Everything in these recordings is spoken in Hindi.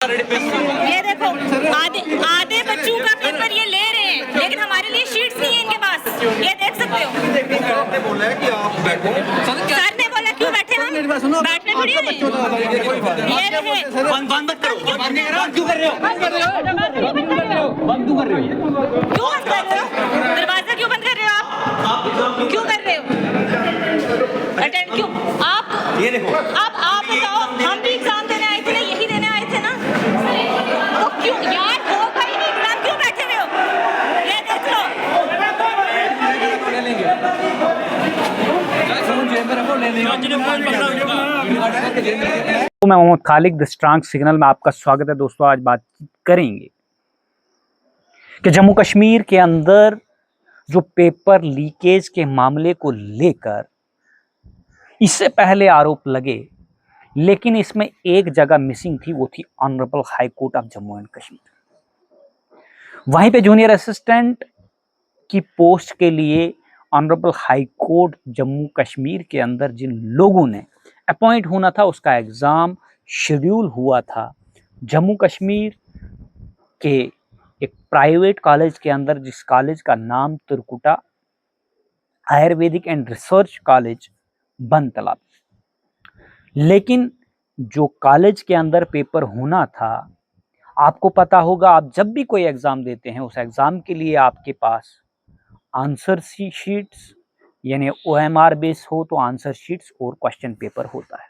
ये देखो आधे आधे बच्चों का पेपर ये ले रहे हैं, लेकिन हमारे लिए शीट्स नहीं है इनके पास। ये देख सकते हो। सर ने बोला है कि आप बैठो। सर ने बोला क्यों बैठे हम? बैठने थोड़ी है। ये रहे। बंद मत करो। बंद क्यों कर रहे हो? बंद क्यों कर रहे हो? क्यों बंद कर रहे हो? दरवाजा क्यों बंद कर रहे हो आप? क्यों कर रहे हो? अटेंड क्यों? आप ये देखो। आप बताओ, हम भी एग्जाम देने आए थे ना, यही देने आए थे ना, तो क्यों यार होगा ही नहीं एग्जाम, क्यों बैठे हुए हो? ये देख लो। तो मैं मोहम्मद खालिक द स्ट्रांग सिग्नल में आपका स्वागत है। दोस्तों, आज बातचीत करेंगे कि जम्मू कश्मीर के अंदर जो पेपर लीकेज के मामले को लेकर इससे पहले आरोप लगे, लेकिन इसमें एक जगह मिसिंग थी, वो थी honourable high court of Jammu and Kashmir. वहीं पे जूनियर असिस्टेंट की पोस्ट के लिए honourable high court Jammu Kashmir के अंदर जिन लोगों ने अपॉइंट होना था, उसका एग्जाम शेड्यूल हुआ था जम्मू कश्मीर के एक प्राइवेट कॉलेज के अंदर, जिस कॉलेज का नाम Trikuta Ayurvedic and research college Bantala. लेकिन जो कॉलेज के अंदर पेपर होना था, आपको पता होगा, आप जब भी कोई एग्जाम देते हैं, उस एग्जाम के लिए आपके पास आंसर शीट्स यानी OMR बेस हो तो आंसर शीट्स और क्वेश्चन पेपर होता है।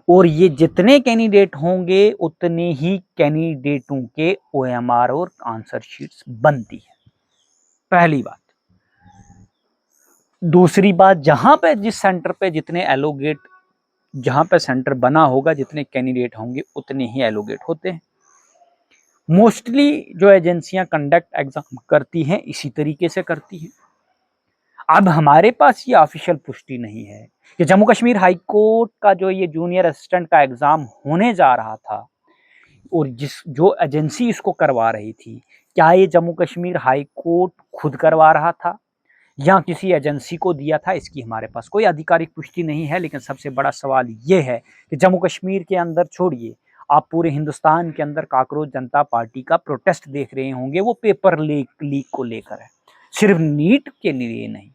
और ये जितने कैंडिडेट होंगे उतने ही कैंडिडेटों के OMR और आंसर शीट्स बनती है, पहली बात। दूसरी बात, जहां पे जिस सेंटर पे जितने एलोगेट, जहां पे सेंटर बना होगा, जितने कैंडिडेट होंगे उतने ही एलोगेट होते हैं। मोस्टली जो एजेंसियां कंडक्ट एग्जाम करती हैं इसी तरीके से करती हैं। अब हमारे पास ये ऑफिशियल पुष्टि नहीं है कि जम्मू कश्मीर हाई कोर्ट का जो ये जूनियर असिस्टेंट का एग्जाम होने जा रहा था और जो एजेंसी इसको करवा रही थी, क्या ये जम्मू कश्मीर हाई कोर्ट खुद करवा रहा था या किसी एजेंसी को दिया था, इसकी हमारे पास कोई आधिकारिक पुष्टि नहीं है। लेकिन सबसे बड़ा सवाल ये है कि जम्मू कश्मीर के अंदर छोड़िए, आप पूरे हिंदुस्तान के अंदर काकरोच जनता पार्टी का प्रोटेस्ट देख रहे होंगे, वो पेपर लीक को लेकर है। सिर्फ नीट के लिए नहीं,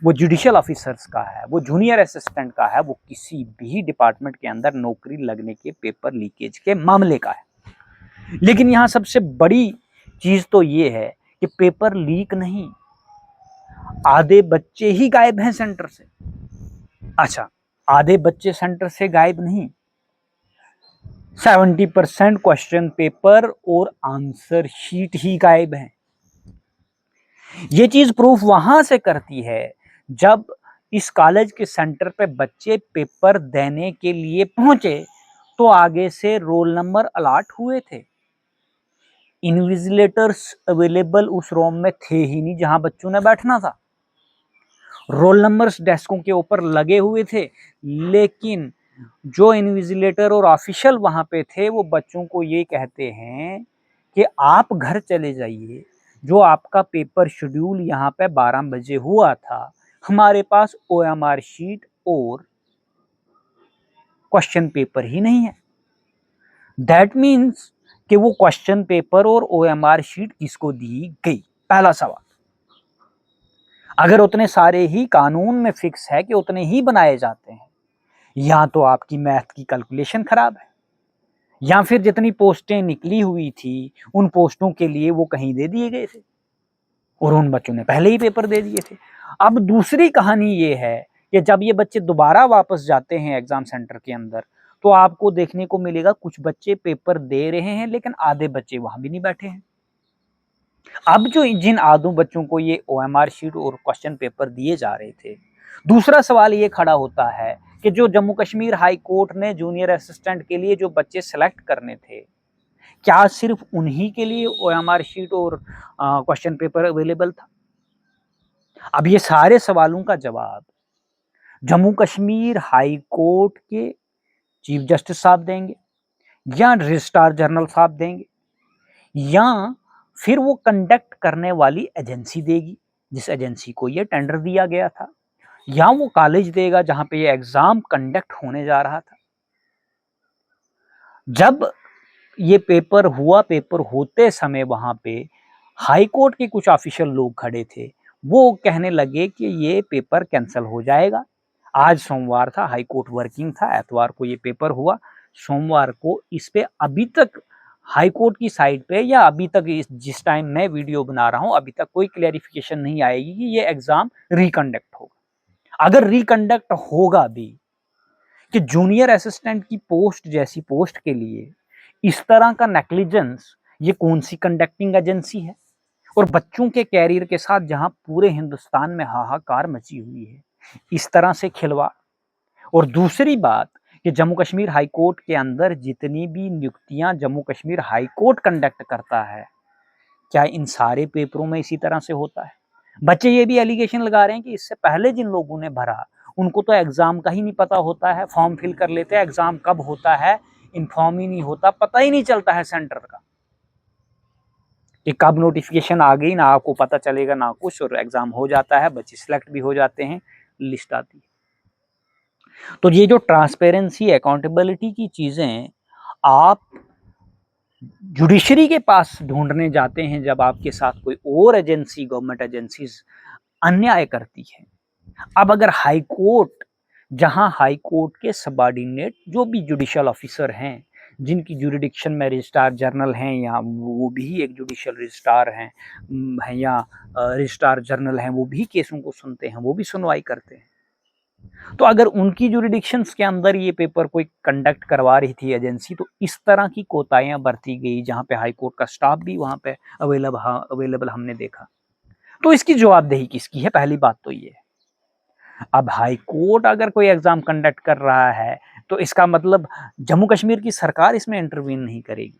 वो जुडिशियल ऑफिसर्स का है, वो जूनियर असिस्टेंट का है, वो किसी भी डिपार्टमेंट के अंदर नौकरी लगने के पेपर लीकेज के मामले का है। लेकिन यहाँ सबसे बड़ी चीज तो ये है कि पेपर लीक नहीं, आधे बच्चे ही गायब हैं सेंटर से। अच्छा, आधे बच्चे सेंटर से गायब नहीं, 70% क्वेश्चन पेपर और आंसर शीट ही गायब हैं। ये चीज प्रूफ वहां से करती है जब इस कॉलेज के सेंटर पे बच्चे पेपर देने के लिए पहुंचे तो आगे से रोल नंबर अलॉट हुए थे। इन्विजिलेटर्स अवेलेबल उस रूम में थे ही नहीं जहां बच्चों ने बैठना था। रोल नंबर्स डेस्कों के ऊपर लगे हुए थे, लेकिन जो इन्विजिलेटर और ऑफिशियल वहां पे थे वो बच्चों को ये कहते हैं कि आप घर चले जाइए, जो आपका पेपर शेड्यूल यहाँ पे 12 बजे हुआ था, हमारे पास OMR शीट और क्वेश्चन पेपर ही नहीं है। दैट मीन्स कि वो क्वेश्चन पेपर और OMR शीट किसको दी गई? पहला सवाल। अगर उतने सारे ही कानून में फिक्स है कि उतने ही बनाए जाते हैं, या तो आपकी मैथ की कैलकुलेशन खराब है, या फिर जितनी पोस्टें निकली हुई थी उन पोस्टों के लिए वो कहीं दे दिए गए थे और उन बच्चों ने पहले ही पेपर दे दिए थे। अब दूसरी कहानी ये है कि जब ये बच्चे दोबारा वापस जाते हैं एग्जाम सेंटर के अंदर, तो आपको देखने को मिलेगा कुछ बच्चे पेपर दे रहे हैं, लेकिन आधे बच्चे वहां भी नहीं बैठे हैं। अब जो जिन आधों बच्चों को ये OMR शीट और क्वेश्चन पेपर दिए जा रहे थे, दूसरा सवाल ये खड़ा होता है कि जो जम्मू कश्मीर हाई कोर्ट ने जूनियर असिस्टेंट के लिए जो बच्चे सेलेक्ट करने थे, क्या सिर्फ उन्हीं के लिए OMR शीट और क्वेश्चन पेपर अवेलेबल था? अब ये सारे सवालों का जवाब जम्मू कश्मीर हाई कोर्ट के चीफ जस्टिस साहब देंगे, या रजिस्ट्रार जनरल साहब देंगे, या फिर वो कंडक्ट करने वाली एजेंसी देगी जिस एजेंसी को ये टेंडर दिया गया था, या वो कॉलेज देगा जहां पे ये एग्जाम कंडक्ट होने जा रहा था। जब ये पेपर हुआ, पेपर होते समय वहां पे हाई कोर्ट के कुछ ऑफिशियल लोग खड़े थे, वो कहने लगे कि ये पेपर कैंसिल हो जाएगा। आज सोमवार था, हाई कोर्ट वर्किंग था, एतवार को ये पेपर हुआ, सोमवार को इस पे अभी तक हाई कोर्ट की साइट पे या अभी तक जिस टाइम मैं वीडियो बना रहा हूं अभी तक कोई क्लैरिफिकेशन नहीं आएगी कि ये एग्जाम रिकंडक्ट होगा। अगर रिकंडक्ट होगा भी, कि जूनियर असिस्टेंट की पोस्ट जैसी पोस्ट के लिए इस तरह का नेग्लिजेंस, ये कौन सी कंडक्टिंग एजेंसी है? और बच्चों के कैरियर के साथ जहां पूरे हिंदुस्तान में हाहाकार मची हुई है, इस तरह से खिलवाड़। और दूसरी बात कि जम्मू कश्मीर हाई कोर्ट के अंदर जितनी भी नियुक्तियां Jammu Kashmir high court conduct करता है, क्या इन सारे पेपरों में इसी तरह से होता है? बच्चे ये भी एलिगेशन लगा रहे हैं कि इससे पहले जिन लोगों ने भरा उनको तो एग्जाम का ही नहीं पता होता है, फॉर्म फिल कर लेते हैं, एग्जाम कब होता है इन्फॉर्म ही नहीं होता, पता ही नहीं चलता है सेंटर का कि कब नोटिफिकेशन आ गई, ना आपको पता चलेगा ना कुछ, और एग्जाम हो जाता है, बच्चे सिलेक्ट भी हो जाते हैं, लिस्ट आती है। तो ये जो ट्रांसपेरेंसी अकाउंटेबिलिटी की चीजें आप जुडिशरी के पास ढूंढने जाते हैं जब आपके साथ कोई और एजेंसी, गवर्नमेंट एजेंसीज अन्याय करती है। अब अगर हाई कोर्ट, जहां हाई कोर्ट के सबऑर्डिनेट जो भी जुडिशियल ऑफिसर हैं, जिनकी जुरिडिक्शन में रजिस्ट्रार जनरल हैं, या वो भी एक जुडिशियल रजिस्ट्रार हैं, या रजिस्ट्रार जनरल हैं, वो भी केसों को सुनते हैं, वो भी सुनवाई करते हैं। तो अगर उनकी जुरिडिक्शंस के अंदर ये पेपर कोई कंडक्ट करवा रही थी एजेंसी, तो इस तरह की कोताहियां बरती गई, जहां पे हाई कोर्ट का स्टाफ भी वहां पे अवेलेबल हमने देखा। तो इसकी जवाबदेही किसकी है? पहली बात तो ये है। अब हाई कोर्ट अगर कोई एग्जाम कंडक्ट कर रहा है तो इसका मतलब जम्मू कश्मीर की सरकार इसमें इंटरवीन नहीं करेगी।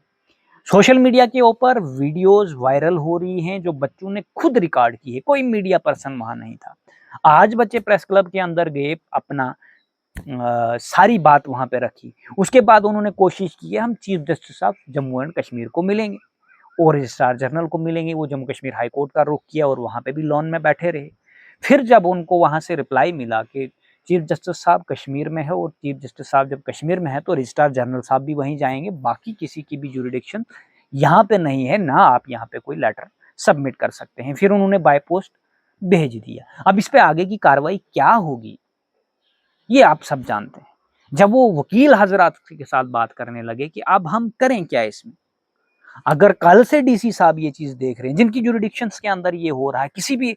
सोशल मीडिया के ऊपर वीडियोस वायरल हो रही हैं जो बच्चों ने खुद रिकॉर्ड की है, कोई मीडिया पर्सन वहां नहीं था। आज बच्चे प्रेस क्लब के अंदर गए, अपना सारी बात वहां पे रखी, उसके बाद उन्होंने कोशिश की है हम चीफ जस्टिस साहब जम्मू एंड कश्मीर को मिलेंगे और रजिस्ट्रार जनरल को मिलेंगे। वो जम्मू कश्मीर हाई कोर्ट का रुख किया और वहां पे भी लॉन में बैठे रहे। फिर जब उनको वहां से रिप्लाई मिला कि चीफ जस्टिस साहब कश्मीर में है, और चीफ जस्टिस साहब जब कश्मीर में है तो रजिस्ट्रार जनरल साहब भी वहीं जाएंगे, बाकी किसी की भी जुरिडिक्शन यहाँ पे नहीं है, ना आप यहाँ पे कोई लेटर सबमिट कर सकते हैं। फिर उन्होंने बाय पोस्ट भेज दिया। अब इस पे आगे की कार्रवाई क्या होगी ये आप सब जानते हैं। जब वो वकील हजरात के साथ बात करने लगे कि अब हम करें क्या इसमें, अगर कल से डीसी साहब ये चीज देख रहे हैं जिनकी जुरिडिक्शंस के अंदर ये हो रहा है, किसी भी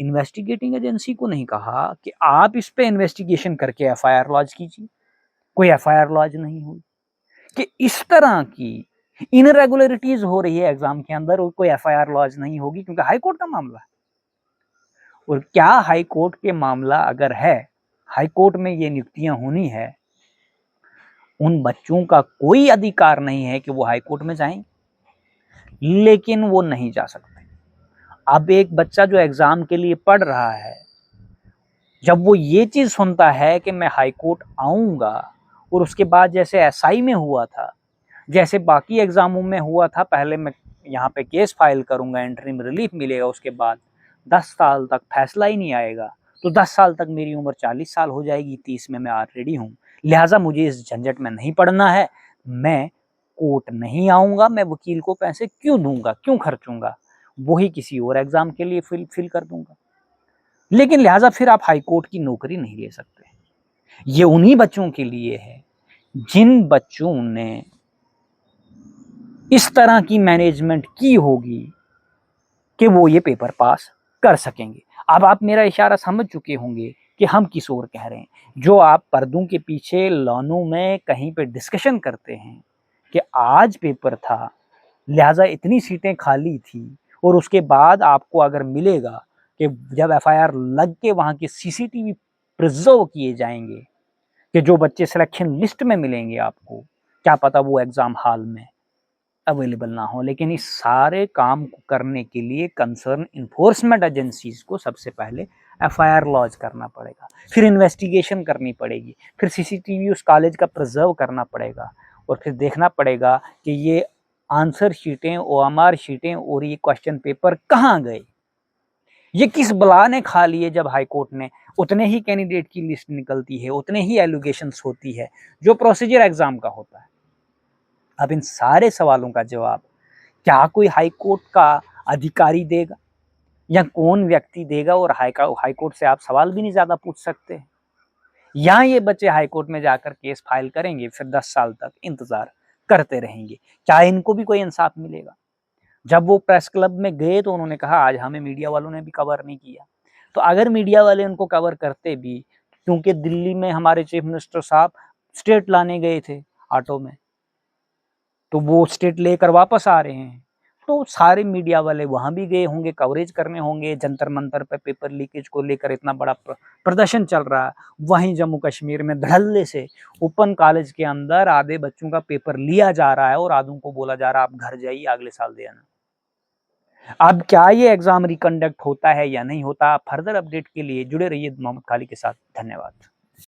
इन्वेस्टिगेटिंग एजेंसी को नहीं कहा कि आप इस पे इन्वेस्टिगेशन करके एफआईआर लॉन्च कीजिए, कोई एफआईआर लॉन्च नहीं हुई, कि इस तरह की इनरेगुलरिटीज हो रही है एग्जाम के अंदर और कोई एफआईआर लॉन्च नहीं होगी क्योंकि हाई कोर्ट का मामला है। और क्या हाई कोर्ट के मामला अगर है, हाई कोर्ट में ये नियुक्तियां होनी है, उन बच्चों का कोई अधिकार नहीं है कि वो हाई कोर्ट में जाएं, लेकिन वो नहीं जा सकते। अब एक बच्चा जो एग्जाम के लिए पढ़ रहा है, जब वो ये चीज सुनता है कि मैं हाई कोर्ट आऊंगा और उसके बाद जैसे एसआई में हुआ था, जैसे बाकी एग्जामों में हुआ था, पहले मैं यहाँ पे केस फाइल करूंगा, इंटरिम रिलीफ मिलेगा, उसके बाद 10 साल तक फैसला ही नहीं आएगा, तो 10 साल तक मेरी उम्र 40 साल हो जाएगी, 30 में मैं ऑलरेडी हूँ, लिहाजा मुझे इस झंझट में नहीं पड़ना है, मैं कोर्ट नहीं आऊंगा, मैं वकील को पैसे क्यों दूंगा, क्यों खर्चूंगा, वही किसी और एग्जाम के लिए फिल कर दूंगा। लेकिन लिहाजा फिर आप हाई कोर्ट की नौकरी नहीं ले सकते। ये उन्हीं बच्चों के लिए है जिन बच्चों ने इस तरह की मैनेजमेंट की होगी कि वो ये पेपर पास कर सकेंगे। अब आप मेरा इशारा समझ चुके होंगे कि हम किस ओर कह रहे हैं। जो आप पर्दों के पीछे लॉनों में कहीं पे डिस्कशन करते हैं कि आज पेपर था लिहाजा इतनी सीटें खाली थी, और उसके बाद आपको अगर मिलेगा कि जब एफआईआर लग के वहां के सीसीटीवी प्रिजर्व किए जाएंगे कि जो बच्चे सिलेक्शन लिस्ट में मिलेंगे आपको, क्या पता वो एग्जाम हॉल में अवेलेबल ना हो। लेकिन इस सारे काम को करने के लिए कंसर्न इन्फोर्समेंट एजेंसीज को सबसे पहले एफआईआर लॉन्च करना पड़ेगा, फिर इन्वेस्टिगेशन करनी पड़ेगी, फिर सीसीटीवी उस कॉलेज का प्रिजर्व करना पड़ेगा, और फिर देखना पड़ेगा कि ये आंसर शीटें, ओएमआर शीटें और ये क्वेश्चन पेपर कहाँ गए, ये किस बला ने खा लिए। जब हाई कोर्ट ने उतने ही कैंडिडेट की लिस्ट निकलती है, उतने ही एलिगेशंस होती है जो प्रोसीजर एग्जाम का होता है। अब इन सारे सवालों का जवाब क्या कोई हाई कोर्ट का अधिकारी देगा या कौन व्यक्ति देगा? और हाई कोर्ट से आप सवाल भी नहीं ज्यादा पूछ सकते। या ये बच्चे हाई कोर्ट में जाकर केस फाइल करेंगे, फिर 10 साल तक इंतजार करते रहेंगे। क्या इनको भी कोई इंसाफ मिलेगा? जब वो प्रेस क्लब में गए तो उन्होंने कहा आज हमें मीडिया वालों ने भी कवर नहीं किया। तो अगर मीडिया वाले उनको कवर करते भी, क्योंकि दिल्ली में हमारे चीफ मिनिस्टर साहब स्टेट लाने गए थे ऑटो में, तो वो स्टेट लेकर वापस आ रहे हैं, तो सारे मीडिया वाले वहां भी गए होंगे, कवरेज करने होंगे। जंतर मंतर पे पेपर लीकेज को लेकर इतना बड़ा प्रदर्शन चल रहा है, वहीं जम्मू कश्मीर में धड़ल्ले से ओपन कॉलेज के अंदर आधे बच्चों का पेपर लिया जा रहा है और आधों को बोला जा रहा है आप घर जाइए अगले साल देना। अब क्या ये एग्जाम रिकंडक्ट होता है या नहीं होता? फर्दर अपडेट के लिए जुड़े रहिए मोहम्मद खालिद के साथ। धन्यवाद।